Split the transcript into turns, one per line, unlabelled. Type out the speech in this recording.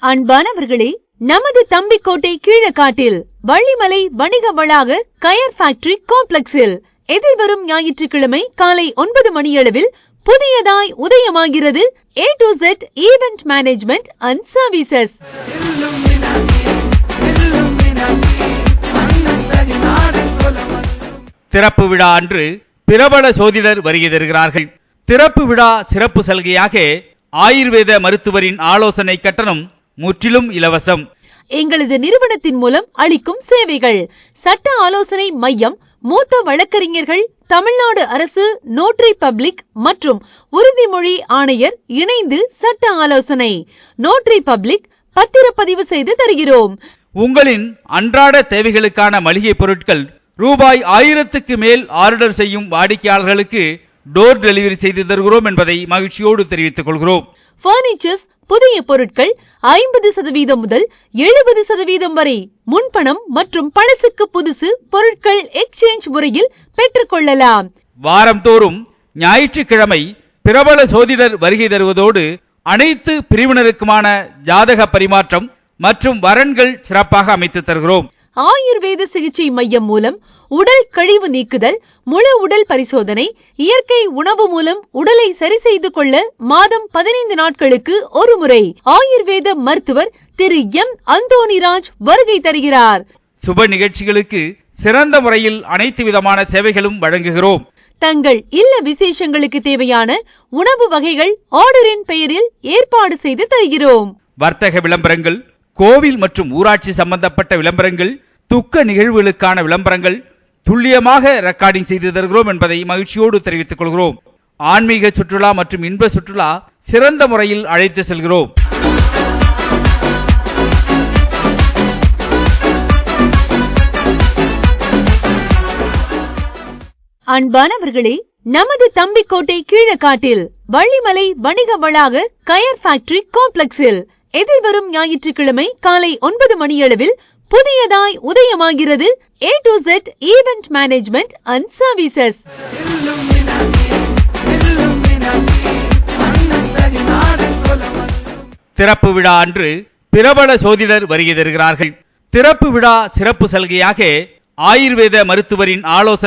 அன்பானவர்களே, நமது தம்பிக்கோட்டை கீழக்காட்டில் வள்ளிமலை வணிக வளாக கயர் ஃபேக்டரி காம்ப்ளெக்ஸில் எதிர்வரும் ஞாயிற்றுக்கிழமை காலை 9 மணியளவில் புதியதாய் உதயமாகிறது A to Z event management and services.
திறப்பு விழா அன்று பிரபல சோதிடர் வருகை தருகிறார்கள். திறப்பு விழா சிறப்பு சலுகையாக ஆயுர்வேத மருத்துவரின் ஆலோசனை கட்டணம் முற்றிலும் இலவசம்.
எங்களது நிறுவனத்தின் மூலம் அளிக்கும் சேவைகள்: சட்ட ஆலோசனை மையம், மூத்த வழக்கறிஞர்கள், தமிழ்நாடு அரசு நோட்டரி பப்ளிக் மற்றும் உறுதிமொழி ஆணையர் இணைந்து சட்ட ஆலோசனை. நோட்டரி பப்ளிக் பத்திரப்பதிவு செய்து தருகிறோம்.
உங்களின் அன்றாட தேவைகளுக்கான மளிகை பொருட்கள் ரூபாய் 1000க்கு மேல் ஆர்டர் செய்யும் வாடிக்கையாளர்களுக்கு டோர் டெலிவரி செய்து தருகிறோம் என்பதை மகிழ்ச்சியோடு தெரிவித்துக் கொள்கிறோம்.
பர்னிச்சர்ஸ் புதிய பொருட்கள் 50% முதல் 70% வரை முன்பணம் மற்றும் பழசுக்கு புதுசு பொருட்கள் எக்ஸ்சேஞ்ச் முறையில் பெற்றுக் கொள்ளலாம்.
வாரந்தோறும் ஞாயிற்றுக்கிழமை பிரபல சோதிடர் வருகை தருவதோடு அனைத்து பிரிவினருக்குமான ஜாதக பரிமாற்றம் மற்றும் வரன்கள் சிறப்பாக அமைத்து தருகிறோம்.
ஆயுர்வேத சிகிச்சை மையம் மூலம் உடல் கழிவு நீக்குதல், முழு உடல் பரிசோதனை, இயற்கை உணவு மூலம் உடலை சரி செய்து கொள்ள மாதம் 15 நாட்களுக்கு ஒரு முறை ஆயுர்வேத மருத்துவர் திரு M. அந்தோணிராஜ் வருகை தருகிறார்.
சுப நிகழ்ச்சிகளுக்கு சிறந்த முறையில் அனைத்து விதமான சேவைகளும் வழங்குகிறோம்.
தங்கள் இல்ல விசேஷங்களுக்கு தேவையான உணவு வகைகள் ஆர்டரின் பெயரில் ஏற்பாடு செய்து தருகிறோம்.
வர்த்தக விளம்பரங்கள், கோவில் மற்றும் ஊராட்சி சம்பந்தப்பட்ட விளம்பரங்கள், துக்க நிகழ்வுகளுக்கான விளம்பரங்கள் துல்லியமாக ரெக்கார்டிங் செய்து தருகிறோம் என்பதை மகிழ்ச்சியோடு தெரிவித்துக் கொள்கிறோம். ஆன்மீக சுற்றுலா மற்றும் இன்ப சுற்றுலா சிறந்த முறையில் அழைத்து செல்கிறோம்.
அன்பானவர்களே, நமது தம்பிக்கோட்டை கீழக்காட்டில் வள்ளிமலை வணிக வளாக கயர் ஃபேக்டரி காம்ப்ளெக்ஸில் எதிர்வரும் ஞாயிற்றுக்கிழமை காலை 9 மணியளவில் புதியதாய் உதயமாகிறது A to Z event management and services.
திறப்பு விழா அன்று பிரபல சோதிடர் வருகை தருகிறார்கள். திறப்பு விழா சிறப்பு சலுகையாக ஆயுர்வேத மருத்துவரின் ஆலோசனை